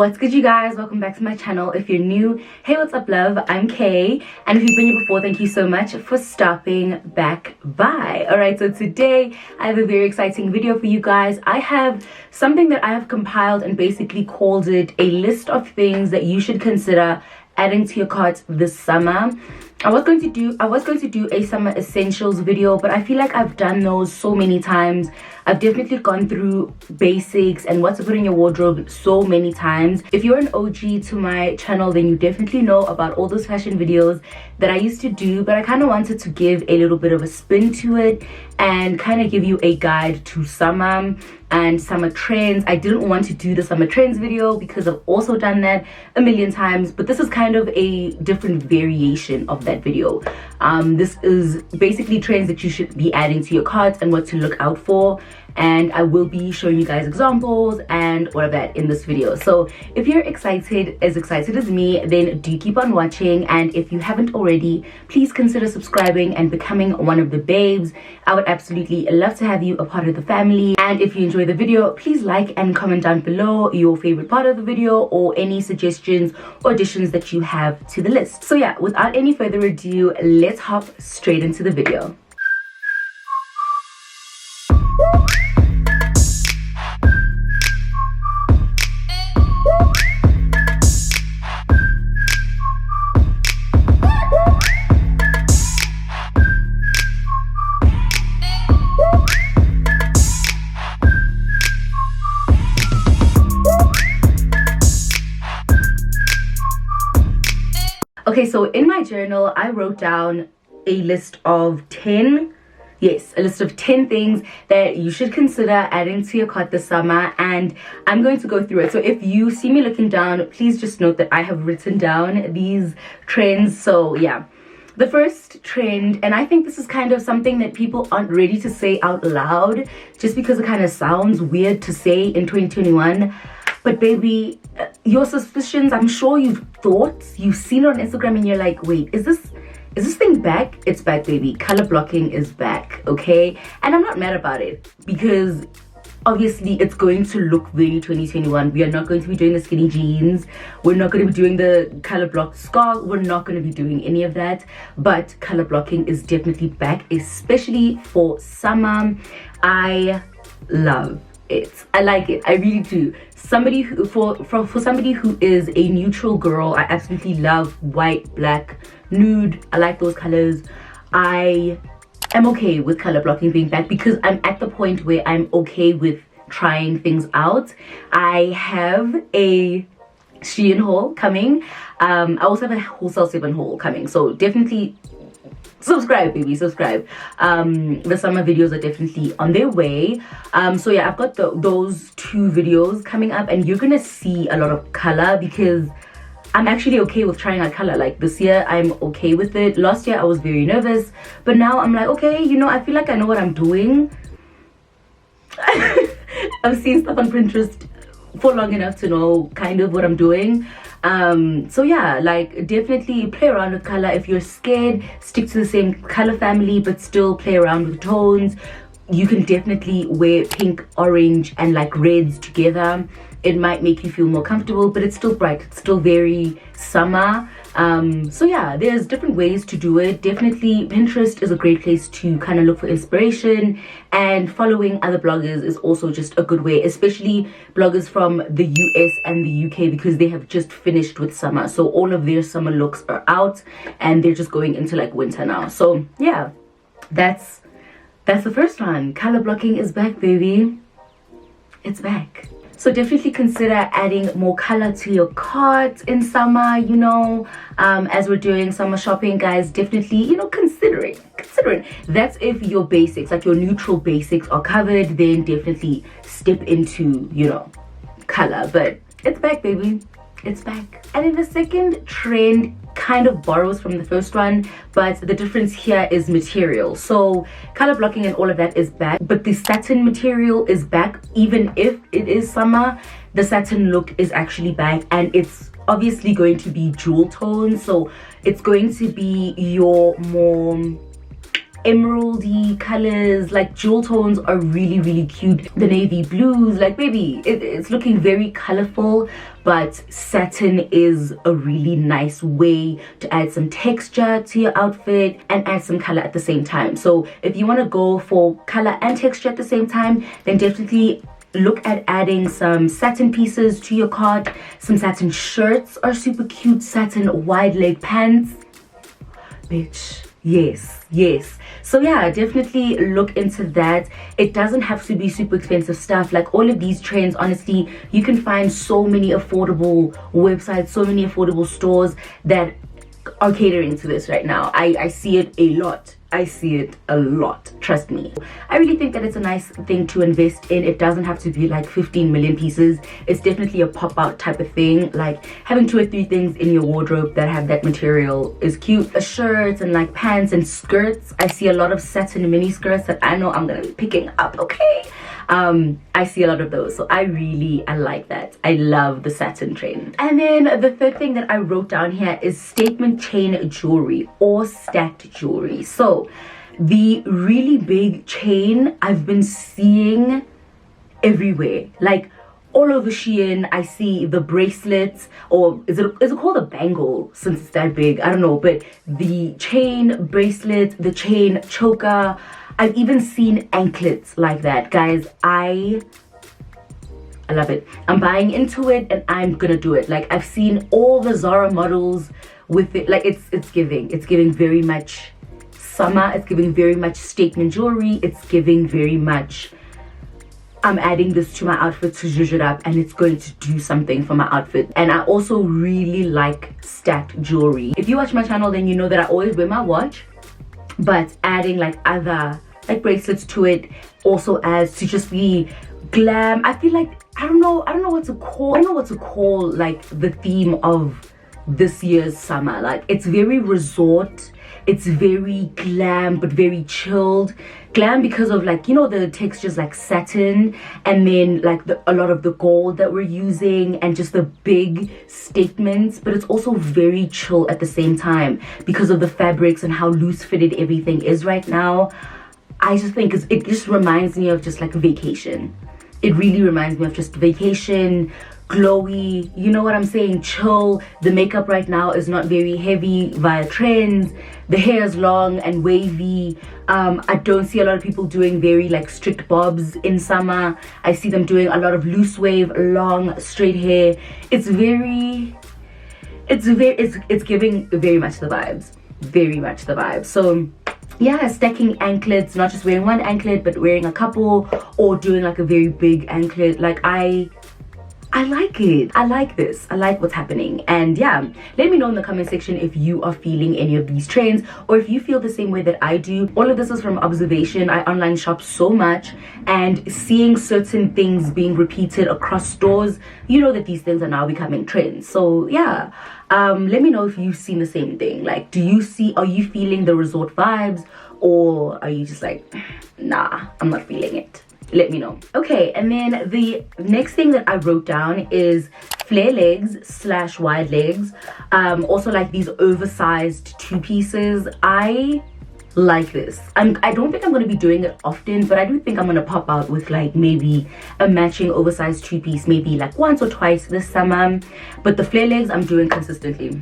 What's good, you guys? Welcome back to my channel. If you're new, hey, what's up, love? I'm Kay, and if you've been here before, thank you so much for stopping back by. All right, so today I have a very exciting video for you guys. I have something that I have compiled and basically called it a list of things that you should consider adding to your cart this summer. I was going to do a summer essentials video, but I feel like I've done those so many times. I've definitely gone through basics and what to put in your wardrobe so many times. If you're an OG to my channel, then you definitely know about all those fashion videos that I used to do, but I kind of wanted to give a little bit of a spin to it and kind of give you a guide to summer and summer trends. I didn't want to do the summer trends video because I've also done that a million times, but this is kind of a different variation of that video. This is basically trends that you should be adding to your cart and what to look out for, and I will be showing you guys examples and all of that in this video. So if you're excited as me, then do keep on watching, and if you haven't already, please consider subscribing and becoming one of the babes. I would absolutely love to have you a part of the family. And if you enjoy the video, please like and comment down below your favorite part of the video or any suggestions or additions that you have to the list. So yeah, without any further ado, let's hop straight into the video. Okay, so in my journal, I wrote down a list of 10 things that you should consider adding to your cart this summer, and I'm going to go through it. So if you see me looking down, please just note that I have written down these trends. So yeah, the first trend, and I think this is kind of something that people aren't ready to say out loud just because it kind of sounds weird to say in 2021. But baby, your suspicions, I'm sure you've seen it on Instagram and you're like, wait, is this thing back? It's back, baby. Color blocking is back, okay? And I'm not mad about it because obviously it's going to look very 2021. We are not going to be doing the skinny jeans. We're not going to be doing the color blocked scarf. We're not going to be doing any of that. But color blocking is definitely back, especially for summer. I love it. I like it. I really do. Somebody who, for somebody who is a neutral girl, I absolutely love white, black, nude. I like those colors. I am okay with color blocking being back because I'm at the point where I'm okay with trying things out. I have a Shein haul coming. I also have a Wholesale 7 haul coming, so definitely subscribe, baby, subscribe. The summer videos are definitely on their way. So yeah, I've got those two videos coming up, and you're gonna see a lot of color because I'm actually okay with trying out color. Like this year, I'm okay with it. Last year, I was very nervous, but now I'm like, okay, you know, I feel like I know what I'm doing. I've seen stuff on Pinterest for long enough to know kind of what I'm doing. So yeah, like definitely play around with color. If you're scared, stick to the same color family but still play around with tones. You can definitely wear pink, orange and like reds together. It might make you feel more comfortable, but it's still bright, it's still very summer. So yeah, there's different ways to do it. Definitely Pinterest is a great place to kind of look for inspiration, and following other bloggers is also just a good way, especially bloggers from the US and the UK, because they have just finished with summer, so all of their summer looks are out and they're just going into like winter now. So yeah, that's the first one. Color blocking is back, baby. It's back. So definitely consider adding more color to your cart in summer, you know, as we're doing summer shopping, guys. Definitely, you know, considering. That's if your basics, like your neutral basics are covered, then definitely step into, you know, color. But it's back, baby. It's back. And then the second trend kind of borrows from the first one, but the difference here is material. So color blocking and all of that is back, but the satin material is back. Even if it is summer, the satin look is actually back, and it's obviously going to be jewel tones. So it's going to be your more emeraldy colors, like jewel tones are really cute. The navy blues, like baby, it's looking very colorful, but satin is a really nice way to add some texture to your outfit and add some color at the same time. So if you want to go for color and texture at the same time, then definitely look at adding some satin pieces to your cart. Some satin shirts are super cute. Satin wide leg pants, bitch, yes. So yeah, definitely look into that. It doesn't have to be super expensive stuff. Like all of these trends, honestly, you can find so many affordable websites, so many affordable stores that are catering to this right now. I see it a lot. I see it a lot, trust me. I really think that it's a nice thing to invest in. It doesn't have to be like 15 million pieces. It's definitely a pop-out type of thing. Like having 2 or 3 things in your wardrobe that have that material is cute. Shirts and like pants and skirts. I see a lot of satin mini skirts that I know I'm gonna be picking up, okay? I see a lot of those, so I like that. I love the satin trend. And then the third thing that I wrote down here is statement chain jewelry or stacked jewelry. So the really big chain I've been seeing everywhere, like all over Shein. I see the bracelets, or is it called a bangle since it's that big? I don't know, but the chain bracelet, the chain choker. I've even seen anklets like that, guys. I love it. I'm buying into it and I'm gonna do it. Like I've seen all the Zara models with it. Like it's giving very much summer. It's giving very much statement jewelry. It's giving very much I'm adding this to my outfit to zhuzh it up and it's going to do something for my outfit. And I also really like stacked jewelry. If you watch my channel, then you know that I always wear my watch, but adding like other like bracelets to it also adds to just be glam. I feel like I don't know what to call like the theme of this year's summer. Like it's very resort, it's very glam but very chilled. Glam because of like, you know, the textures like satin, and then like a lot of the gold that we're using and just the big statements, but it's also very chill at the same time because of the fabrics and how loose fitted everything is right now. I just think it just reminds me of just like a vacation. It really reminds me of just vacation, glowy, you know what I'm saying, chill. The makeup right now is not very heavy via trends. The hair is long and wavy. I don't see a lot of people doing very like strict bobs in summer. I see them doing a lot of loose wave, long, straight hair. It's giving very much the vibes. So yeah, stacking anklets, not just wearing one anklet but wearing a couple, or doing like a very big anklet. Like I like it. I like this. I like what's happening. And yeah, let me know in the comment section if you are feeling any of these trends or if you feel the same way that I do. All of this is from observation. I online shop so much, and seeing certain things being repeated across stores, you know that these things are now becoming trends. So yeah, let me know if you've seen the same thing. Like, are you feeling the resort vibes, or are you just like, nah, I'm not feeling it? Let me know. Okay, and then the next thing that I wrote down is flare legs / wide legs. Also like these oversized 2 pieces. I like this. I don't think I'm going to be doing it often, but I do think I'm going to pop out with like maybe a matching oversized 2 piece, maybe like once or twice this summer. But the flare legs I'm doing consistently.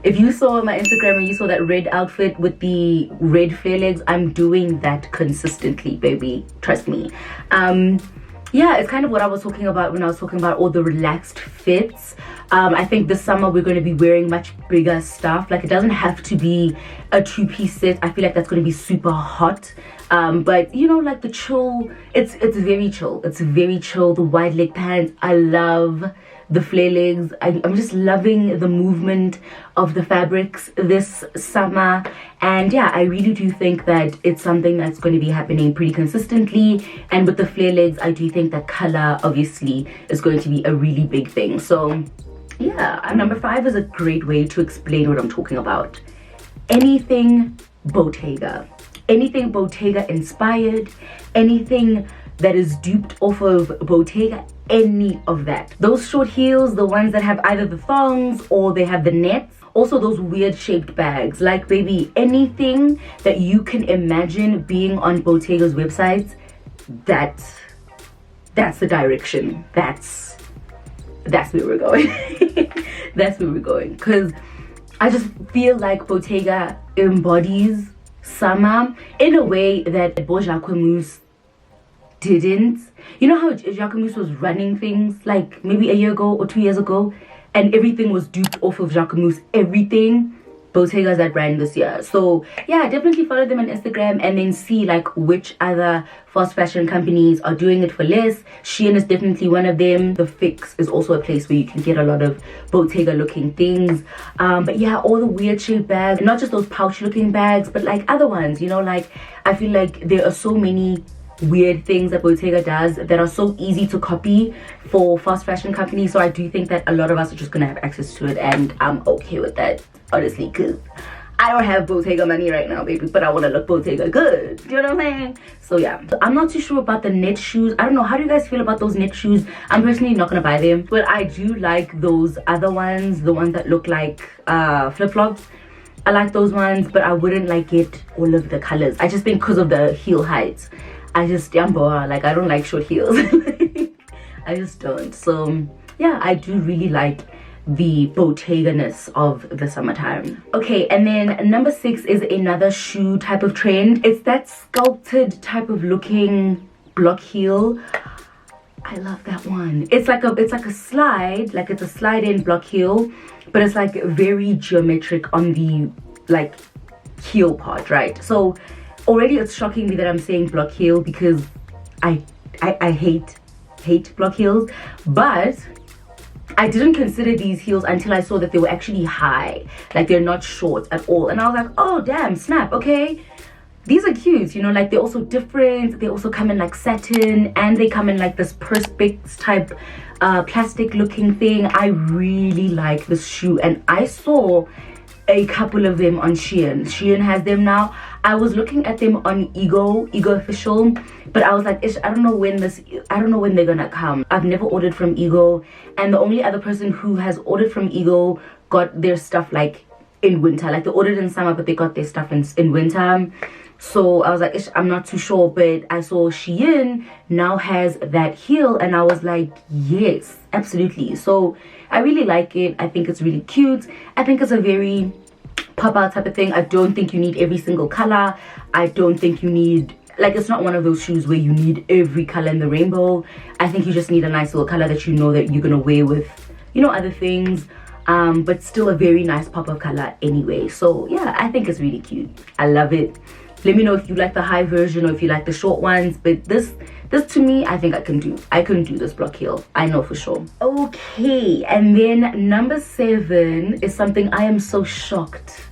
If you saw my Instagram and you saw that red outfit with the red flare legs, I'm doing that consistently, baby. Trust me. Yeah, it's kind of what I was talking about when I was talking about all the relaxed fits. I think this summer we're going to be wearing much bigger stuff. Like it doesn't have to be a 2-piece set. I feel like that's going to be super hot. But you know, like the chill, it's very chill. It's very chill. The wide leg pants, I love the flare legs. I'm just loving the movement of the fabrics this summer. And yeah, I really do think that it's something that's going to be happening pretty consistently. And with the flare legs, I do think that color obviously is going to be a really big thing. So yeah, number 5 is a great way to explain what I'm talking about. Anything Bottega. Anything Bottega inspired, anything that is duped off of Bottega any of that. Those short heels, the ones that have either the thongs or they have the nets, also those weird shaped bags, like baby, anything that you can imagine being on Bottega's website, that's the direction. That's where we're going. That's where we're going, because I just feel like Bottega embodies summer in a way that Jacquemus didn't. You know how Jacquemus was running things like maybe a year ago or 2 years ago, and everything was duped off of Jacquemus, everything. Bottega's that brand this year. So yeah, definitely follow them on Instagram and then see like which other fast fashion companies are doing it for less. Shein is definitely one of them. The Fix is also a place where you can get a lot of Bottega looking things. But yeah, all the weird shaped bags, not just those pouch looking bags, but like other ones, you know, like I feel like there are so many weird things that Bottega does that are so easy to copy for fast fashion companies. So I do think that a lot of us are just gonna have access to it, and I'm okay with that, honestly, because I don't have Bottega money right now, baby, but I want to look Bottega good. Do you know what I'm saying? So yeah, I'm not too sure about the knit shoes. I don't know, how do you guys feel about those knit shoes? I'm personally not gonna buy them, but I do like those other ones, the ones that look like flip-flops. I like those ones, but I wouldn't like it all of the colors. I just think because of the heel height, I just like I don't like short heels. I just don't. So yeah, I do really like the Bottega-ness of the summertime. Okay, and then number 6 is another shoe type of trend. It's that sculpted type of looking block heel. I love that one. It's like a slide, like it's a slide in block heel, but it's like very geometric on the like heel part, right? So already it's shocking me that I'm saying block heel, because I hate block heels, but I didn't consider these heels until I saw that they were actually high, like they're not short at all, and I was like, oh damn, snap, okay, these are cute, you know, like they're also different. They also come in like satin, and they come in like this perspex type plastic looking thing. I really like this shoe, and I saw a couple of them on Shein. Shein has them now. I was looking at them on Ego Official, but I was like, Ish, I don't know when they're gonna come. I've never ordered from Ego, and the only other person who has ordered from Ego got their stuff like in winter. Like they ordered in summer, but they got their stuff in winter. So I was like, Ish, I'm not too sure, but I saw Shein now has that heel, and I was like, yes, absolutely. So I really like it. I think it's really cute. I think it's a very pop out type of thing. I don't think you need every single color. I don't think you need, like, it's not one of those shoes where you need every color in the rainbow. I think you just need a nice little color that you know that you're gonna wear with, you know, other things, but still a very nice pop of color anyway. So yeah, I think it's really cute. I love it. Let me know if you like the high version or if you like the short ones, but this to me, I think I can do this block heel. I know for sure. Okay, and then number 7 is something I am so shocked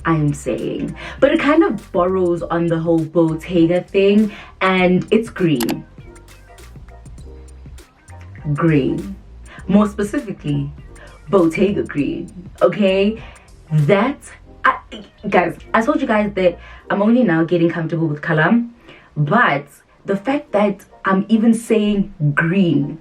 I am saying, but it kind of borrows on the whole Bottega thing, and it's green. More specifically, Bottega green. Okay, guys, I told you guys that I'm only now getting comfortable with color, but the fact that I'm even saying green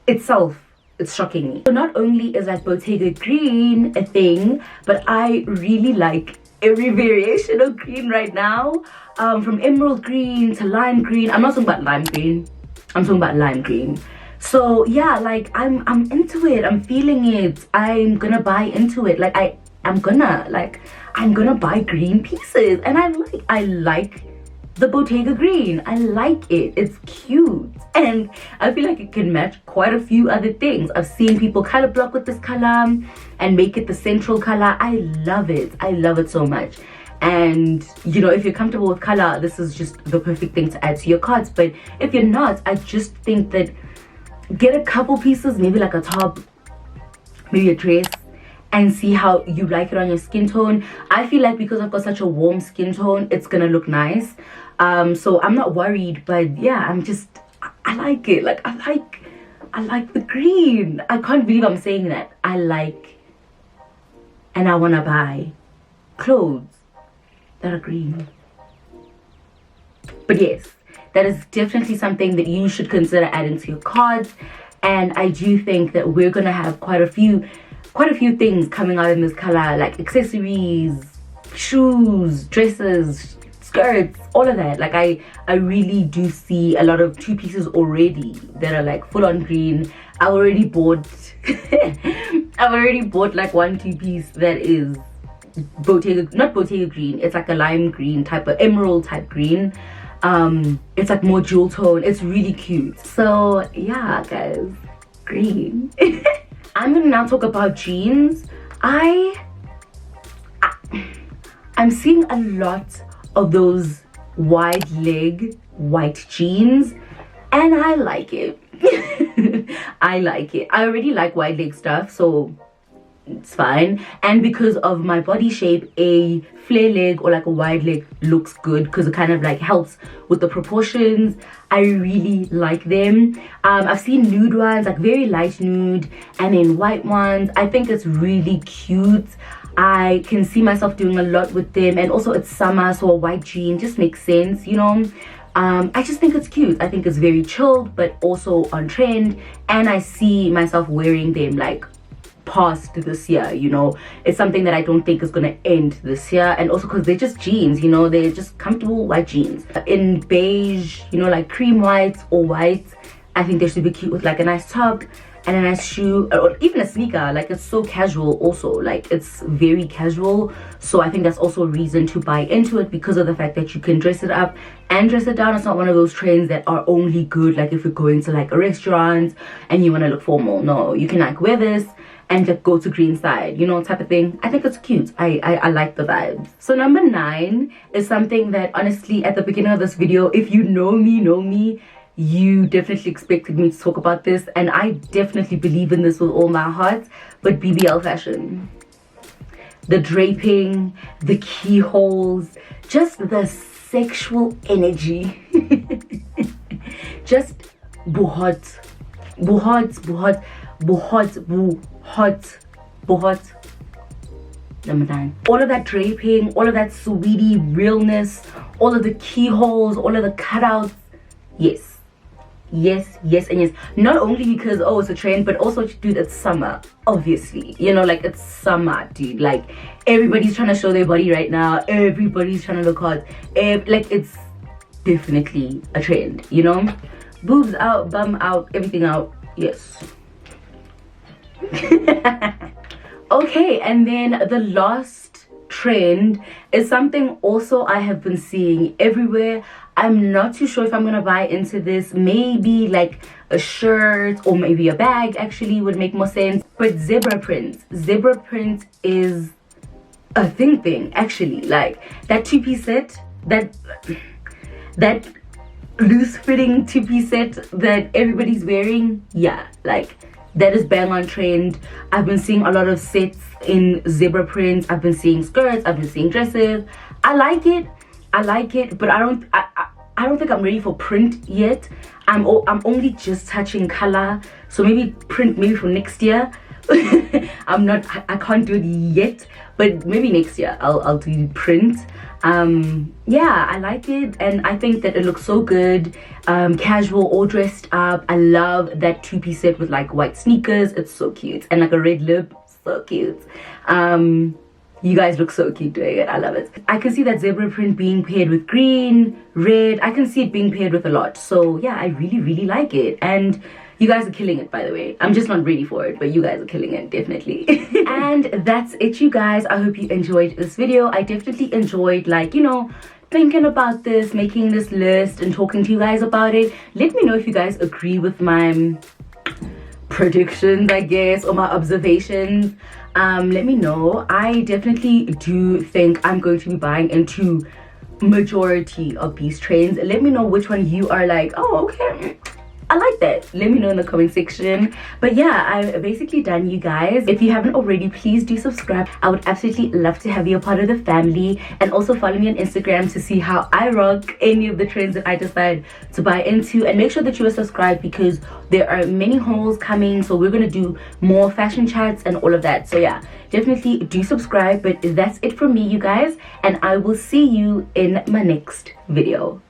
itself, it's shocking me. So not only is like Bottega green a thing, but I really like every variation of green right now, from emerald green to lime green. I'm not talking about lime green, I'm talking about lime green. So yeah, like I'm into it. I'm feeling it. I'm gonna buy into it. Like I'm gonna buy green pieces, and I like the Bottega green. I like it. It's cute, and I feel like it can match quite a few other things. I've seen people color block with this color and make it the central color. I love it. I love it so much. And you know, if you're comfortable with color, this is just the perfect thing to add to your carts. But if you're not, I just think that get a couple pieces, maybe like a top, maybe a dress, and see how you like it on your skin tone. I feel like because I've got such a warm skin tone, it's gonna look nice. So I'm not worried, but yeah, I like it. Like I like the green. I can't believe I'm saying that. I like, and I wanna buy clothes that are green. But yes, that is definitely something that you should consider adding to your cards. And I do think that we're gonna have quite a few things coming out in this color, like accessories, shoes, dresses, skirts, all of that. Like I really do see a lot of two pieces already that are like full on green. I've already bought like one two piece that is not Bottega green, it's like a lime green type of emerald type green. It's like more jewel tone. It's really cute. So yeah guys, green. I'm gonna now talk about jeans. I'm seeing a lot of those wide leg white jeans, and I like it. I like it. I already like wide leg stuff, so it's fine. And because of my body shape, a flare leg or like a wide leg looks good because it kind of like helps with the proportions. I really like them. I've seen nude ones, like very light nude, and then white ones. I think it's really cute. I can see myself doing a lot with them, and also it's summer, so a white jean just makes sense, you know. I just think it's cute. I think it's very chilled but also on trend, and I see myself wearing them like past this year, you know. It's something that I don't think is gonna end this year, and also because they're just jeans, you know, they're just comfortable white jeans in beige, you know, like cream white or white. I think they should be cute with like a nice top and a nice shoe, or even a sneaker. Like it's so casual also, like it's very casual. So I think that's also a reason to buy into it, because of the fact that you can dress it up and dress it down. It's not one of those trends that are only good like if you're going to like a restaurant and you want to look formal. No, you can like wear this and just go to green side, you know, type of thing. I think it's cute. I like the vibes. So number 9 is something that honestly at the beginning of this video, if you know me, you definitely expected me to talk about this, and I definitely believe in this with all my heart. But BBL fashion, the draping, the keyholes, just the sexual energy. Just buhot. Number 9. All of that draping, all of that sweetie realness, all of the keyholes, all of the cutouts. Yes, and yes. Not only because oh it's a trend, but also dude, it's summer, obviously, you know, like it's summer, dude. Like everybody's trying to show their body right now, everybody's trying to look hot. Like it's definitely a trend, you know. Boobs out, bum out, everything out. Yes. Okay, and then the last trend is something also I have been seeing everywhere. I'm not too sure if I'm gonna buy into this. Maybe like a shirt or maybe a bag actually would make more sense. But zebra print is a thing actually. Like that two-piece set, that loose fitting two-piece set that everybody's wearing, yeah, like that is bang on trend. I've been seeing a lot of sets in zebra prints. I've been seeing skirts, I've been seeing dresses. I like it, but I don't think I'm ready for print yet. I'm only just touching color, so maybe print maybe for next year. I can't do it yet, but maybe next year I'll do print. Yeah, I like it, and I think that it looks so good, casual, all dressed up. I love that two-piece set with like white sneakers. It's so cute, and like a red lip, so cute. You guys look so cute doing it. I love it. I can see that zebra print being paired with green, red. I can see it being paired with a lot. So yeah, I really like it, and you guys are killing it, by the way. I'm just not ready for it, but you guys are killing it, definitely. And that's it, you guys. I hope you enjoyed this video. I definitely enjoyed, like, you know, thinking about this, making this list and talking to you guys about it. Let me know if you guys agree with my predictions, I guess, or my observations. Let me know. I definitely do think I'm going to be buying into majority of these trends. Let me know which one you are like, oh, okay, I like that. Let me know in the comment section. But yeah, I'm basically done, you guys. If you haven't already, please do subscribe. I would absolutely love to have you a part of the family, and also follow me on Instagram to see how I rock any of the trends that I decide to buy into. And make sure that you are subscribed, because there are many hauls coming, so we're gonna do more fashion chats and all of that. So yeah, definitely do subscribe. But that's it from me, you guys, and I will see you in my next video.